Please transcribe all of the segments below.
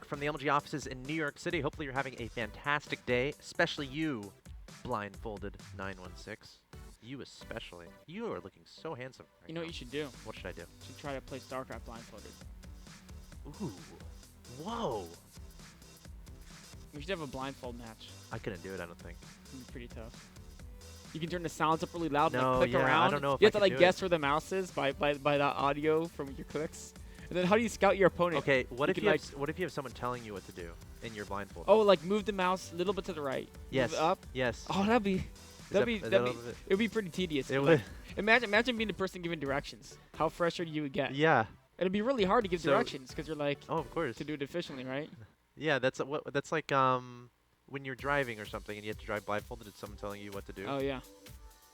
From the LG offices in New York City. Hopefully you're having a fantastic day, especially you, blindfolded 916. You especially. You are looking so handsome right You know now. what you should do? What should I do? You should try to play StarCraft blindfolded. Ooh. Whoa. We should have a blindfold match. I couldn't do it, I don't think. It'd be pretty tough. You can turn the sounds up really loud and No, like, click yeah, around. I don't know if you I have to could like do guess it. where the mouse is by that audio from your clicks. And then how do you scout your opponent? Okay, what if can, you like, what if you have someone telling you what to do in your blindfold? Oh, like move the mouse a little bit to the right. yes. Move it up. Yes. Oh, that'd be it would be pretty tedious. It Like, would. imagine being the person giving directions. How frustrated you would get. Yeah. It'd be really hard to give So- directions because you're like Oh, of course. to do it efficiently, right? Yeah, that's like when you're driving or something and you have to drive blindfolded, it's someone telling you what to do. Oh yeah.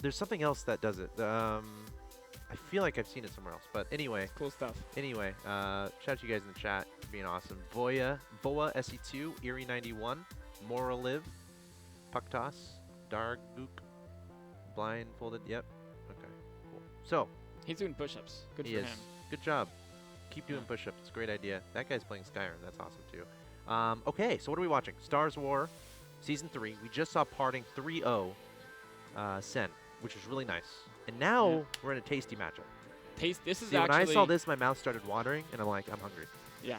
There's something else that does it. I feel like I've seen it somewhere else. But anyway, Cool stuff. shout out to you guys in the chat for being awesome. Voa SE2, Erie 91, Moraliv, Puck Toss, Dargook, blindfolded. Yep. Okay. Cool. So He's doing push-ups. Good he for is. him. Good job. Keep doing Yeah. push-ups. It's a great idea. That guy's playing Skyrim. That's awesome too. Okay, so what are we watching? Stars War, Season 3. We just saw parting 3-0 Sen, which was really nice. And now Yeah. we're in a tasty matchup. This is See, actually. when I saw this, my mouth started watering, and I'm like, I'm hungry. Yeah,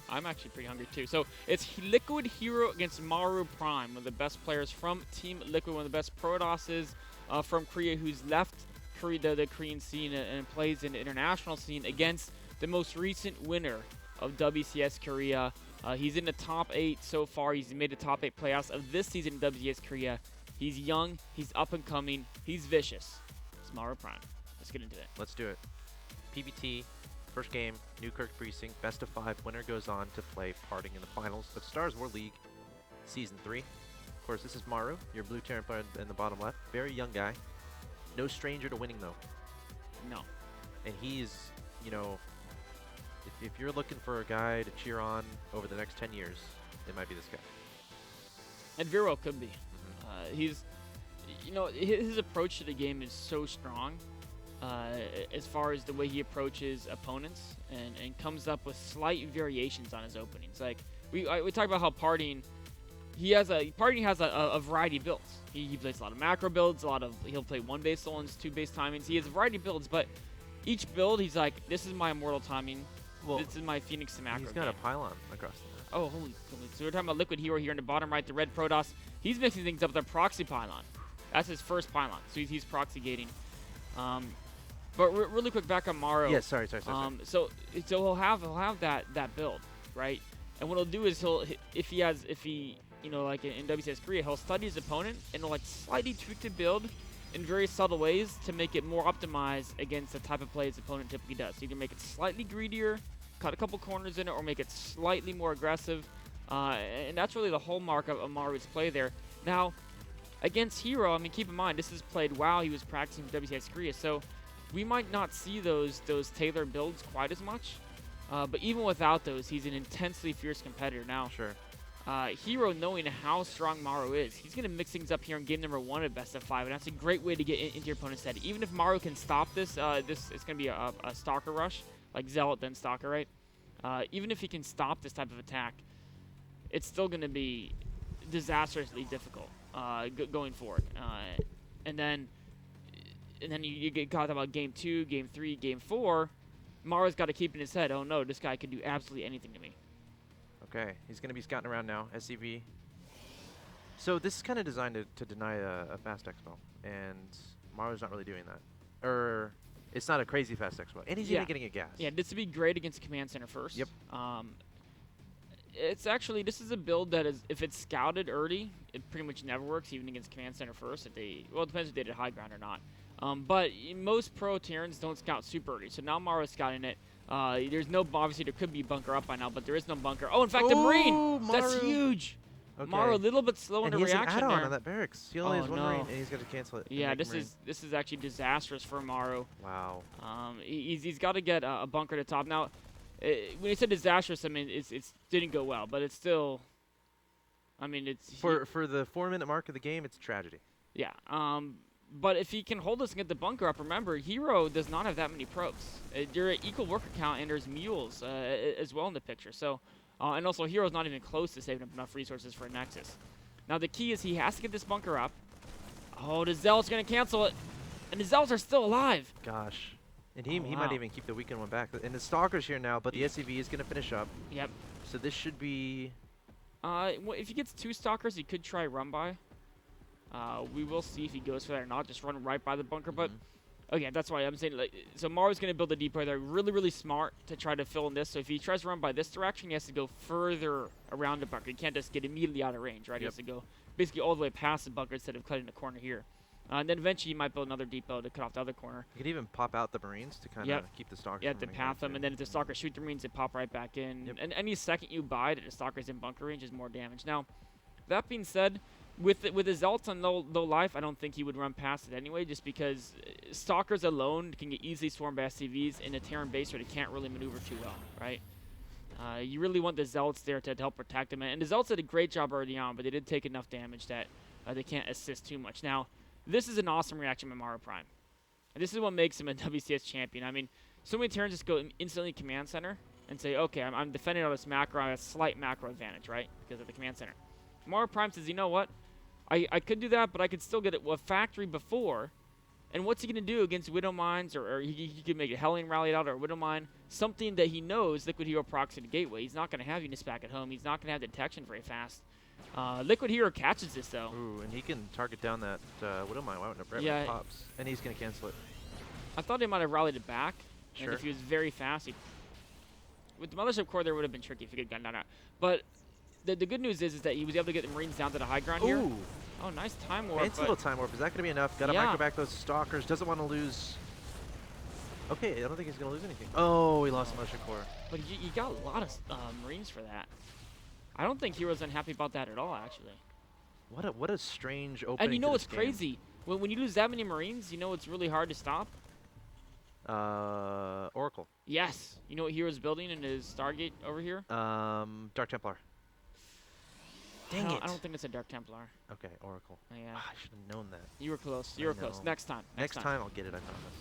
I'm actually pretty hungry too. So it's Liquid Hero against Maruprime, one of the best players from Team Liquid, one of the best Protosses from Korea, who's left Korea, the Korean scene and plays in the international scene against the most recent winner of WCS Korea. He's in the top 8 so far. He's made the top 8 playoffs of this season in WCS Korea. He's young, he's up and coming, he's vicious. It's Maruprime. Let's get into it. Let's do it. PBT, first game, Newkirk Precinct, best of 5. Winner goes on to play parting in the finals of Stars War League Season 3. Of course, this is Maru, your blue Terran player in the bottom left. Very young guy. No stranger to winning, though. No. And he's, you know, if you're looking for a guy to cheer on over the next 10 years, it might be this guy. And very well could be. He's, you know, his approach to the game is so strong as far as the way he approaches opponents and comes up with slight variations on his openings. Like, we talk about how Partying has a variety of builds. He plays a lot of macro builds, he'll play 1-base Solons, 2-base timings. He has a variety of builds, but each build he's like, this is my immortal timing, this is my Phoenix to macro He's got game. a pylon across the map. Oh, holy. So we're talking about Liquid Hero here in the bottom right, the red Protoss. He's mixing things up with a proxy pylon. That's his first pylon, so he's proxy gating. But really quick, back on Maru. Yeah, sorry. So he'll have that build, right? And what he'll do is if he you know, like in WCS Korea, he'll study his opponent and he'll like slightly tweak the build in very subtle ways to make it more optimized against the type of play his opponent typically does. So you can make it slightly greedier, cut a couple corners in it, or make it slightly more aggressive. And that's really the hallmark of Maru's play there. Now, against Hero, I mean, keep in mind, this is played while he was practicing for WCS Korea, so we might not see those tailored builds quite as much. But even without those, he's an intensely fierce competitor. Now, Sure. Hero, knowing how strong Maru is, he's going to mix things up here in game number 1 at best of 5, and that's a great way to get into your opponent's head. Even if Maru can stop this, it's going to be a Stalker rush, like Zealot then Stalker, right? Even if he can stop this type of attack, it's still going to be disastrously difficult going forward. And then you get caught about game 2, game 3, game 4. Maru's got to keep in his head, oh no, this guy can do absolutely anything to me. Okay, he's going to be scouting around now, SCV. So this is kind of designed to deny a fast expo, and Maru's not really doing that. Or it's not a crazy fast expo, and he's even getting a gas. Yeah, this would be great against Command Center first. Yep. This is a build that is, if it's scouted early, it pretty much never works, even against Command Center first. It depends if they did high ground or not. But most pro Terrans don't scout super early, so now Maru's scouting it. There's no, obviously there could be bunker up by now, but there is no bunker. Oh, in fact, a Marine! That's huge! Okay. Maru a little bit slow in the reaction there. And he has an add-on there. on that barracks. He only has one no. Marine, and he's got to cancel it. Yeah, this is actually disastrous for Maru. Wow. He's got to get a bunker to top. Now, when you said disastrous, I mean, it didn't go well, but it's still, I mean, it's... For the 4-minute mark of the game, it's a tragedy. Yeah. But if he can hold us and get the bunker up, remember, Hero does not have that many probes. They're an equal worker count, and there's mules as well in the picture. So And also, Hero's not even close to saving up enough resources for a Nexus. Now, the key is he has to get this bunker up. Oh, the Zealot's going to cancel it. And the Zealots are still alive. Gosh. And he wow. might even keep the weakened one back. And the Stalker's here now, but the SCV is going to finish up. Yep. So this should be... Well, if he gets 2 Stalkers, he could try run by. We will see if he goes for that or not. Just run right by the bunker. But, again, that's why I'm saying, like, so Maru's going to build a depot there. Really, really smart to try to fill in this. So if he tries to run by this direction, he has to go further around the bunker. He can't just get immediately out of range, right? He has to go basically all the way past the bunker instead of cutting the corner here. And then eventually he might build another depot to cut off the other corner. You could even pop out the Marines to kind of keep the Stalkers. Yeah, to path them, and then if the Stalkers shoot the Marines, they pop right back in. And any second you buy that the Stalkers in bunker range is more damage. Now, that being said, with the Zealots on low life, I don't think he would run past it anyway, just because Stalkers alone can get easily swarmed by SCVs in a Terran base where they can't really maneuver too well, right? You really want the Zealots there to help protect them. And the Zealots did a great job early on, but they did take enough damage that they can't assist too much. Now, this is an awesome reaction by Maruprime. And this is what makes him a WCS champion. I mean, so many Terrans just go instantly command center and say, okay, I'm defending all this macro. I have a slight macro advantage, right? Because of the command center. Maruprime says, you know what? I could do that, but I could still get a factory before. And what's he going to do against Widow Mines? Or he could make a Hellion rally out or a Widow Mine. Something that he knows Liquid Hero procs to the gateway. He's not going to have units back at home. He's not going to have detection very fast. Liquid Hero catches this, though. Ooh, and he can target down that Widow Mine. Why wouldn't it? Yeah. Pops. And he's going to cancel it. I thought they might have rallied it back. Sure. And if he was very fast, with the Mothership Core, there would have been tricky if he could have gotten down. But the good news is that he was able to get the Marines down to the high ground here. Ooh. Oh, nice time warp. Fancy little time warp. Is that going to be enough? Got to micro back those Stalkers. Doesn't want to lose. Okay, I don't think he's going to lose anything. Oh, he lost Mothership Core. But you got a lot of Marines for that. I don't think Hero's unhappy about that at all, actually. What a strange opening. And you know what's game. crazy? When you lose that many Marines, you know it's really hard to stop? Oracle. Yes. You know what Hero's building in his Stargate over here? Dark Templar. Dang it. I don't think it's a Dark Templar. Okay, Oracle. Yeah. I should have known that. You were close. You were close. Next time. Next time I'll get it, I promise.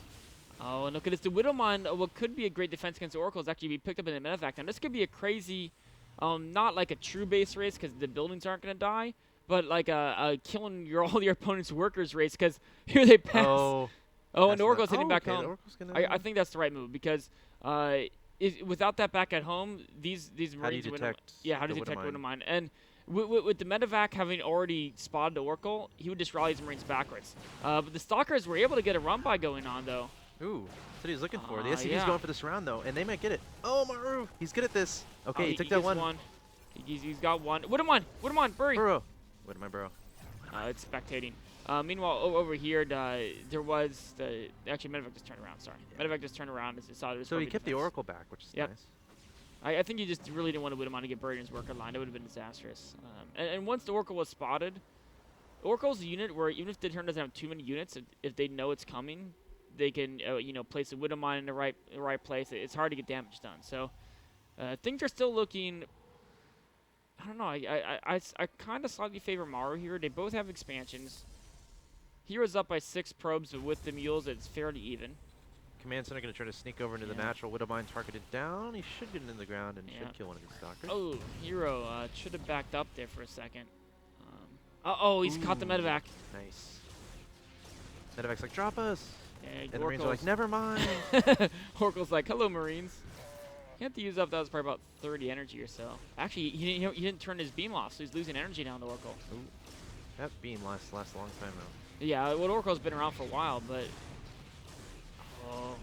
Oh, and look at this. The Widow Mine, what could be a great defense against Oracle is actually be picked up in the medevac. Now, this could be a crazy, not like a true base race because the buildings aren't going to die, but like a killing all your opponent's workers race because here they pass. And the Oracle's hitting back home. I think that's the right move because without that back at home, these Marines... How do you detect how does he detect Widow Mine? And with the medevac having already spotted the Oracle, he would just rally his Marines backwards. But the Stalkers were able to get a run-by going on, though. Ooh, that's what he was looking for. The SCV's going for this round, though, and they might get it. Oh, Maru! He's good at this. Okay, he took that one. He's got one. Widow Mine! Widow Mine! Bury! Burrow! Widow Mine, Burrow. It's spectating. Meanwhile, over here, there was the... Actually, medevac just turned around, sorry. Medevac just turned around as it saw it was... So he kept the Oracle back, which is nice. I think he just really didn't want to Widow Mine to get buried in his worker line. It would have been disastrous. And once the Oracle was spotted, Oracle's a unit where even if the turn doesn't have too many units, if they know it's coming, they can place a Widow Mine in the right place. It's hard to get damage done. So things are still looking... I don't know. I kind of slightly favor Maru here. They both have expansions. Hero's up by 6 probes, but with the mules, it's fairly even. Command Center going to try to sneak over into the natural. Widow Mine targeted down. He should get into the ground and should kill one of these Stalkers. Oh, Hero should have backed up there for a second. He's caught the medevac. Nice. Medevac's like, drop us. Yeah, and the Marines are like, never mind. Oracle's like, hello, Marines. He had to use up, that was probably about 30 energy or so. Actually, he didn't turn his beam off, so he's losing energy now on the Oracle. Ooh. That beam lasts a long time, though. Yeah, well, Oracle's been around for a while, but... Oh.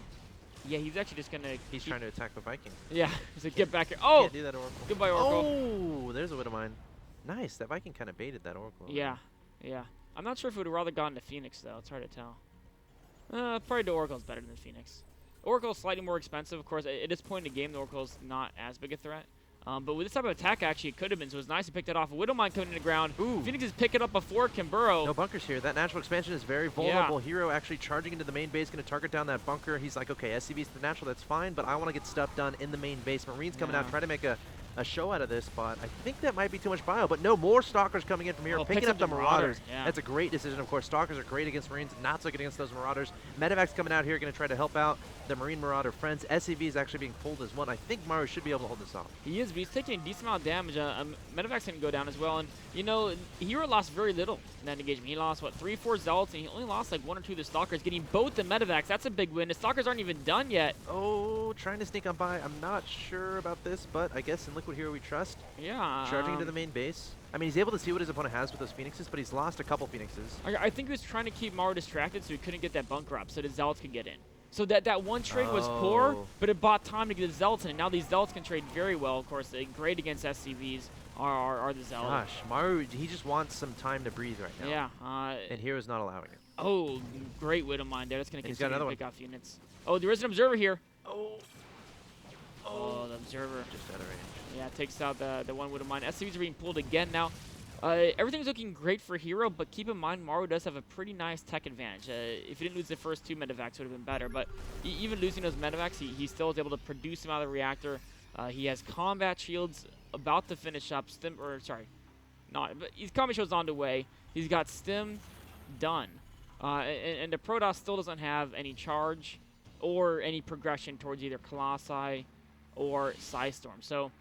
Yeah, he's actually just going to... He's trying to attack the Viking. Yeah, he's like, get back here. Oh! Can't do that, Oracle. Goodbye, Oracle. Oh, there's a Widow Mine. Nice, that Viking kind of baited that Oracle. Yeah, yeah. I'm not sure if it would have rather gone to Phoenix, though. It's hard to tell. Probably the Oracle's better than Phoenix. Oracle's slightly more expensive, of course. At this point in the game, the Oracle's not as big a threat. But with this type of attack, actually, it could have been. So it was nice to pick that off. A Widow Mine coming to the ground. Ooh. Phoenix is picking up before it can burrow. No bunkers here. That natural expansion is very vulnerable. Hero actually charging into the main base, going to target down that bunker. He's like, okay, SCV's the natural, that's fine, but I want to get stuff done in the main base. Marines coming out, try to make a a show out of this, but I think that might be too much bio. But no, more Stalkers coming in from here, Oh, picking picks up the Marauders. Yeah. That's a great decision, of course. Stalkers are great against Marines, not so good against those Marauders. Medevac's coming out here, going to try to help out the Marine Marauder friends. SCV is actually being pulled as one. I think Maru should be able to hold this off. He is, but he's taking a decent amount of damage. Medevac's going to go down as well. And, you know, Hero lost very little in that engagement. He lost, what, 3 or 4 Zealots, and he only lost like 1 or 2 of the Stalkers, getting both the Medevacs. That's a big win. The Stalkers aren't even done yet. Oh, trying to sneak on by. I'm not sure about this, but I guess in Liquid Hero we trust. Yeah. Charging into the main base. I mean, he's able to see what his opponent has with those Phoenixes, but he's lost a couple Phoenixes. I think he was trying to keep Maru distracted so he couldn't get that bunker up so the Zealots could get in. So that one trade was poor, but it bought time to get the Zealots in. And now these Zealots can trade very well. Of course, great against SCVs are the Zealots. Gosh, Maru, he just wants some time to breathe right now. Yeah. And Hero's not allowing it. Oh, great Widow Mine there. That's going to continue to pick off units. Oh, there is an Observer here. Oh, the Observer. Just out of range. Yeah, takes out the one Widow Mine. SCVs are being pulled again now. Everything's looking great for Hero, but keep in mind Maru does have a pretty nice tech advantage. If he didn't lose the first 2 Medevacs, it would have been better. But even losing those Medevacs, he still is able to produce them out of the reactor. He has combat shields about to finish up. But his combat shields on the way. He's got Stim done. And the Protoss still doesn't have any charge or any progression towards either Colossi or Psystorm. So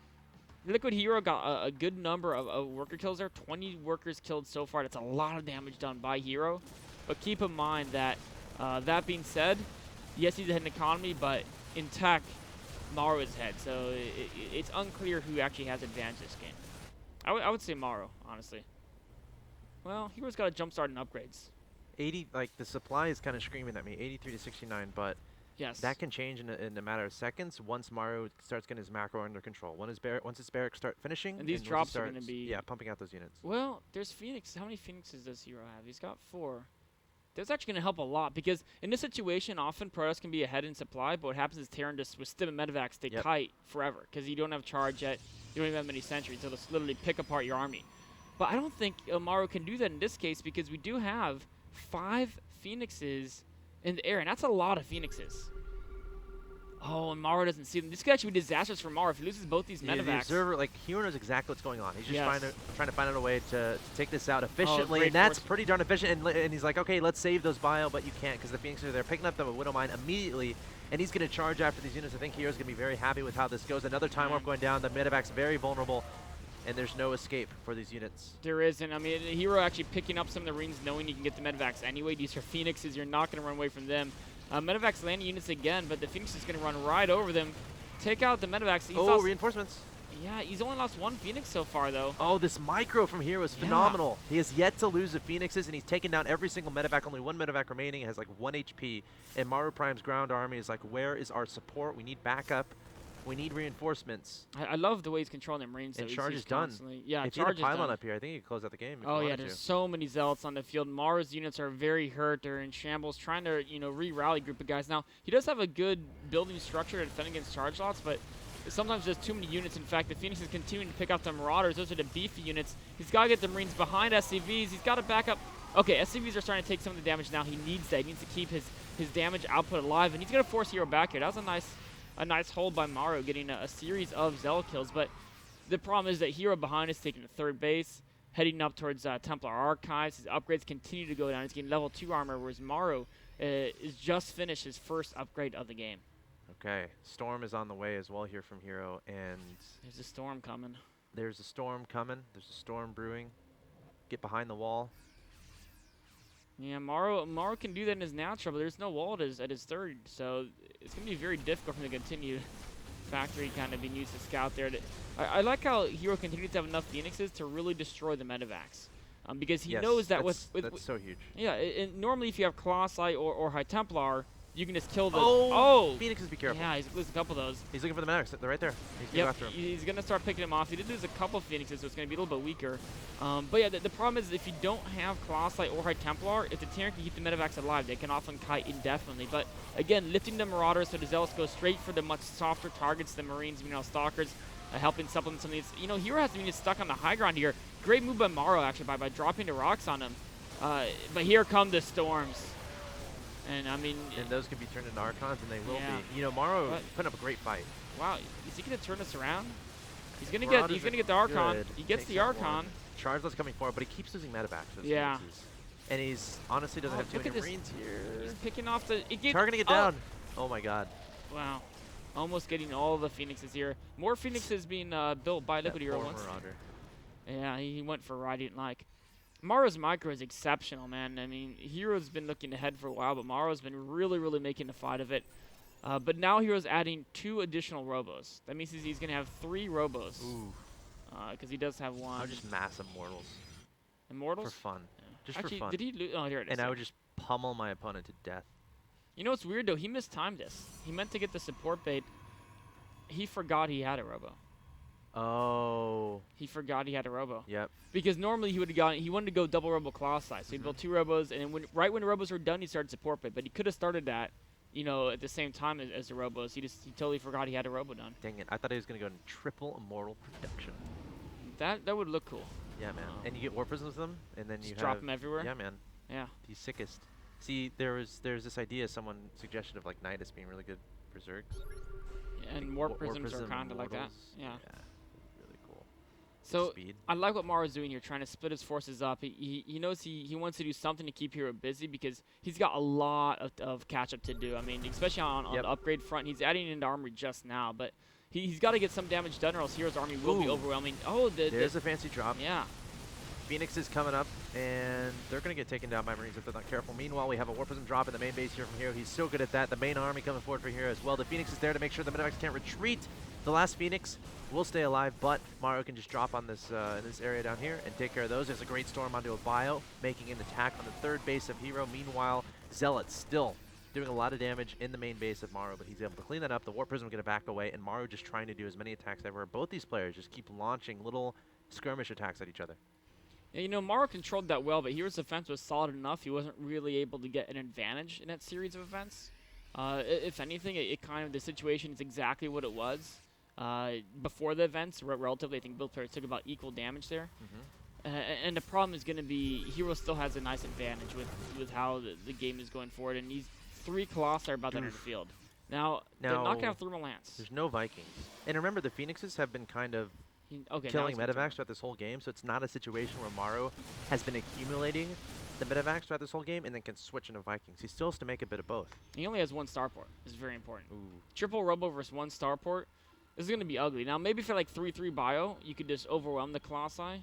Liquid Hero got a good number of worker kills there. 20 workers killed so far. That's a lot of damage done by Hero. But keep in mind that, that being said, yes, he's ahead in economy, but in tech, Maru is ahead. So it's unclear who actually has advantage this game. I would say Maru, honestly. Well, Hero's got a jump start in upgrades. 80, like the supply is kind of screaming at me, 83 to 69, but yes, that can change in a matter of seconds once Maru starts getting his macro under control. Once his barracks start finishing, and these drops are going to be pumping out those units. Well, there's Phoenix. How many Phoenixes does Hero have? He's got 4. That's actually going to help a lot because in this situation, often Protoss can be ahead in supply, but what happens is Terran just with Stim and Medevacs stay kite forever because you don't have charge yet. You don't even have many sentries, so they'll literally pick apart your army. But I don't think Maru can do that in this case because we do have 5 Phoenixes in the air, and that's a lot of Phoenixes. Oh, and Maru doesn't see them. This could actually be disastrous for Maru if he loses both these Medevacs. The Observer, like, Hero knows exactly what's going on. He's just trying to find out a way to take this out efficiently, and that's pretty darn efficient. And he's like, okay, let's save those bio, but you can't because the Phoenixes are there, picking up the Widow Mine immediately, and he's going to charge after these units. I think Hero's going to be very happy with how this goes. Another time warp going down. The Medevac's very vulnerable, and there's no escape for these units. There isn't. I mean, Hero actually picking up some of the Marines knowing you can get the Medevacs anyway. These are Phoenixes. You're not going to run away from them. Medevacs landing units again, but the Phoenix is going to run right over them. Take out the Medevacs. Reinforcements. Yeah, he's only lost 1 Phoenix so far, though. Oh, this micro from Hero is phenomenal. He has yet to lose the Phoenixes, and he's taken down every single Medevac. Only 1 Medevac remaining. It has like 1 HP. And Maruprime's ground army is like, where is our support? We need backup. We need reinforcements. I love the way he's controlling the Marines. And charge is done. Yeah, if you had a pylon up here, I think you could close out the game. Oh yeah, there's so many Zealots on the field. Maru's units are very hurt. They're in shambles, trying to re-rally a group of guys. Now he does have a good building structure to defend against charge lots, but sometimes there's too many units. In fact, the Phoenix is continuing to pick up the Marauders. Those are the beefy units. He's got to get the Marines behind SCVs. He's got to back up. Okay, SCVs are starting to take some of the damage now. He needs that. He needs to keep his damage output alive, and he's going to force Hero back here. That was a nice hold by Maru, getting a series of Zealot kills. But the problem is that Hero behind is taking the 3rd base, heading up towards Templar Archives. His upgrades continue to go down. He's getting level 2 armor, whereas Maru is just finished his first upgrade of the game. Okay, Storm is on the way as well here from Hero, and there's a storm coming. There's a storm coming. There's a storm brewing. Get behind the wall. Yeah, Maru can do that in his natural, but there's no wall at his 3rd, so it's going to be very difficult for him to continue factory kind of being used to scout there. I like how Hero continues to have enough Phoenixes to really destroy the Medevacs. Because he knows that that's so huge. Yeah, and normally if you have Colossi or High Templar, you can just kill the... Phoenixes, be careful. Yeah, he's losing a couple of those. He's looking for the Medevacs. They're right there. He's going to start picking them off. He did lose a couple of Phoenixes, so it's going to be a little bit weaker. But yeah, the problem is if you don't have Colossi or High Templar, if the Terran can keep the Medevacs alive, they can often kite indefinitely. But again, lifting the Marauders so the Zealots go straight for the much softer targets, the Marines, Stalkers, helping supplement some of these. Hero has been stuck on the high ground here. Great move by Maru, actually, by dropping the rocks on him. But here come the storms. And I mean, and those can be turned into Archons, and they will be. Maru putting up a great fight. Wow, is he going to turn us around? He's gonna Marauders get are the Archon. good. He gets Takes the out Archon. one. Chargeless coming forward, but he keeps losing medevacs for his Yeah. Phoenixes. And he's honestly doesn't have too Look many at this. Marines here. He's picking off the. Targeting it down. Oh my god. Wow. Almost getting all the Phoenixes here. More Phoenixes being built by Liquid Hero once. Marauder. Yeah, he went for a ride he didn't like. Maro's micro is exceptional, man. I mean, Hero's been looking ahead for a while, but Maro's been really, really making a fight of it. But now Hero's adding 2 additional Robos. That means he's going to have 3 Robos. Ooh. Because he does have 1. I would just mass Immortals. Immortals? For fun. Yeah. Just Actually, for fun. did he lose? Oh, here it is. And I would just pummel my opponent to death. You know what's weird, though? He mistimed this. He meant to get the support bait. He forgot he had a Robo. Oh. He forgot he had a Robo. Yep. Because normally he would have gone. He wanted to go double Robo claw size, so he built 2 Robos, and then right when the Robos were done, he started support bait. But he could have started that, you know, at the same time as the Robos. He totally forgot he had a Robo done. Dang it! I thought he was gonna go in triple Immortal Production. That would look cool. Yeah, man. And you get War Prisms with them, and then you Just drop them everywhere. Yeah, man. Yeah. He's sickest. See, there's this idea someone suggested of like Nidus being really good Berserks. Yeah, and Like War War Prisms are Prism kind of like that. Immortals. Yeah. Really cool. So Speed. I like what Maro's doing here, trying to split his forces up. He knows he wants to do something to keep Hero busy because he's got a lot of catch-up to do. I mean, especially on the upgrade front. He's adding into armory just now, but he's got to get some damage done or else Hero's army will be overwhelming. Oh, there's a fancy drop. Yeah. Phoenix is coming up, and they're going to get taken down by Marines if they're not careful. Meanwhile, we have a War Prism drop in the main base here from Hero. He's so good at that. The main army coming forward for Hero as well. The Phoenix is there to make sure the Medivacs can't retreat. The last Phoenix will stay alive, but Mario can just drop on this in this area down here and take care of those. There's a great storm onto a bio, making an attack on the 3rd base of Hero. Meanwhile, Zealot still doing a lot of damage in the main base of Maru, but he's able to clean that up. The War Prism is going to back away, and Maru just trying to do as many attacks ever. Both these players just keep launching little skirmish attacks at each other. Yeah, you know, Maru controlled that well, but Hero's defense was solid enough. He wasn't really able to get an advantage in that series of events. If anything, it kind of, the situation is exactly what it was before the events. Relatively, I think both players took about equal damage there. And the problem is going to be Hero still has a nice advantage with how the game is going forward, and these 3 Colossi are about to enter the field. Now, they're not going to have Thermal Lance. There's no Vikings. And remember, the Phoenixes have been kind of killing Medivacs throughout this whole game, so it's not a situation where Maru has been accumulating the Medivacs throughout this whole game and then can switch into Vikings. He still has to make a bit of both. He only has 1 starport. It's very important. Ooh. Triple Robo versus 1 starport. This is going to be ugly. Now, maybe for like 3-3 bio, you could just overwhelm the Colossi,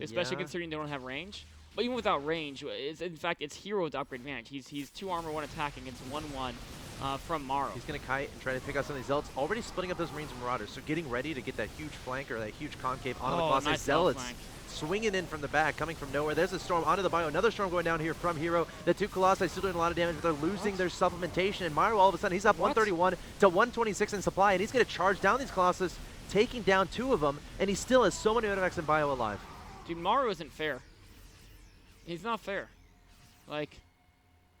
especially considering they don't have range. But even without range, in fact, it's Hero with upgrade advantage. He's 2 armor, 1 attack against 1/1 from Maru. He's going to kite and try to pick out some of these Zealots. Already splitting up those Marines and Marauders, so getting ready to get that huge flank or that huge concave onto the Colossi. Nice Zealots swinging in from the back, coming from nowhere. There's a storm onto the bio. Another storm going down here from Hero. The 2 Colossi still doing a lot of damage, but they're losing their supplementation. And Maru, all of a sudden, he's up 131 to 126 in supply, and he's going to charge down these Colossus, taking down 2 of them, and he still has so many Medivacs and bio alive. Dude, Maru isn't fair. He's not fair. Like,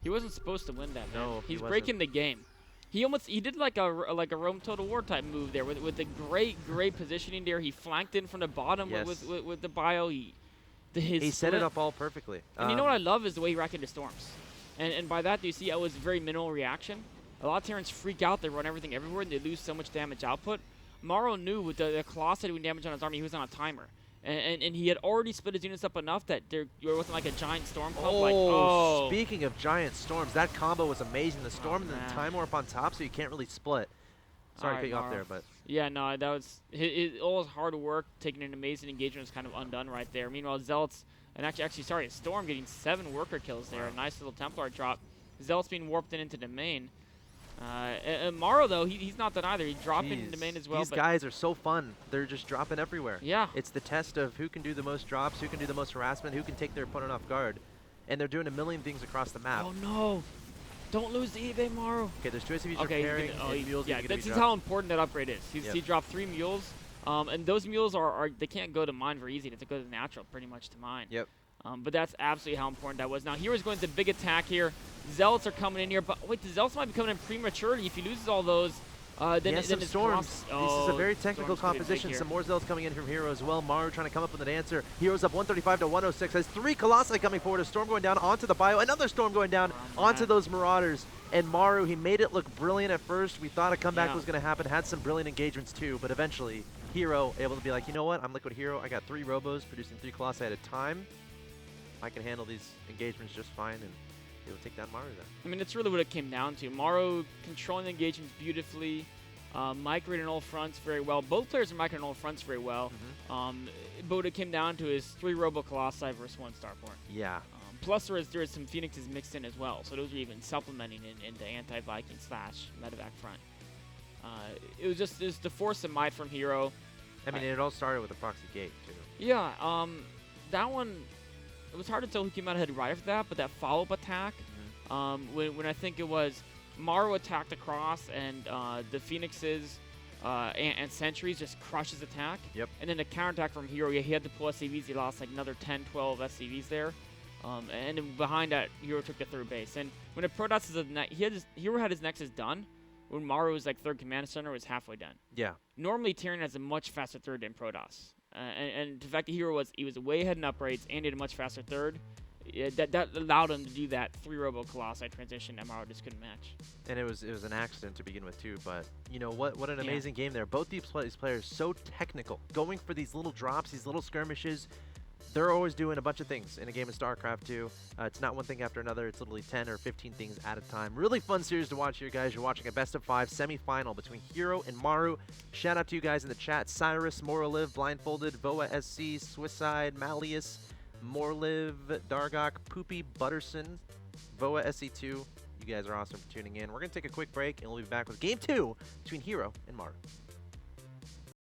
he wasn't supposed to win that, man. No, he's breaking the game. He did like a Rome Total War type move there with the great positioning there. He flanked in from the bottom with the bio. He set it up all perfectly. And you know what I love is the way he racked into storms. And by that, you see, it was very minimal reaction. A lot of Terrans freak out. They run everything everywhere, and they lose so much damage output. Maru knew with the Colossi doing damage on his army, he was on a timer. And he had already split his units up enough that there wasn't like a giant storm clump. Speaking of giant storms, that combo was amazing. The storm and then the time warp on top, so you can't really split. Sorry to cut you off there, but yeah, no, that was all his hard work, taking an amazing engagement was kind of undone right there. Meanwhile, Zealots, and actually, sorry, Storm getting 7 worker kills there, a nice little Templar drop. Zealots being warped into the main. And Maru, though, he's not that either. He dropped in the main as well. These guys are so fun. They're just dropping everywhere. Yeah. It's the test of who can do the most drops, who can do the most harassment, who can take their opponent off guard. And they're doing a million things across the map. Oh, no. Don't lose the eBay, Maru. Okay, there's 2 SCVs repairing, and mules yeah, this is how important that upgrade is. He dropped 3 mules, and those mules they can't go to mine very easy. They have to go to natural pretty much to mine. Yep. But that's absolutely how important that was. Now, Hero's going to big attack here. Zealots are coming in here, but wait, the Zealots might be coming in prematurely. If he loses all those, then some storms. This is a very technical composition. Some more Zealots coming in from Hero as well. Maru trying to come up with an answer. Hero's up 135 to 106. Has 3 Colossi coming forward. A storm going down onto the bio. Another storm going down onto those Marauders. And Maru, he made it look brilliant at first. We thought a comeback was going to happen. Had some brilliant engagements too, but eventually Hero able to be like, you know what? I'm Liquid Hero. I got 3 Robos producing 3 Colossi at a time. I can handle these engagements just fine and be able to take down Maru then. I mean, it's really what it came down to. Maru controlling the engagements beautifully, migrating all fronts very well. Both players are migrating all fronts very well. But what it came down to is 3 Robo Colossi versus 1 Starport. Yeah. Plus, there is some Phoenixes mixed in as well, so those are even supplementing in the anti-Viking / medevac front. It was the force of might from Hero. I mean, it all started with a proxy gate, too. Yeah, that one, it was hard to tell who came out ahead right after that, but that follow-up attack, when I think it was Maru attacked across and the Phoenixes and Sentries just crushed his attack. Yep. And then the counterattack from Hero, he had to pull SCVs. He lost like another 10, 12 SCVs there. And then behind that, Hero took the 3rd base. And when a Protoss is Hero had his Nexus done, when Maru was like 3rd command center, was halfway done. Yeah. Normally, Tyrion has a much faster 3rd than Protoss. And the fact that Hero was way ahead in upgrades and he had a much faster 3rd, that allowed him to do that 3 Robo Colossi transition that Maru just couldn't match. And it was an accident to begin with too, but you know what an amazing game there. Both these players so technical, going for these little drops, these little skirmishes. They're always doing a bunch of things in a game of StarCraft 2. It's not one thing after another. It's literally 10 or 15 things at a time. Really fun series to watch here, guys. You're watching a best-of-5 semi-final between Hero and Maru. Shout out to you guys in the chat. Cyrus, Moraliv, Blindfolded, Voa SC, Swisside, Malleus, Morliv, Dargok, Poopy, Butterson, Voa SC2. You guys are awesome for tuning in. We're going to take a quick break, and we'll be back with Game 2 between Hero and Maru.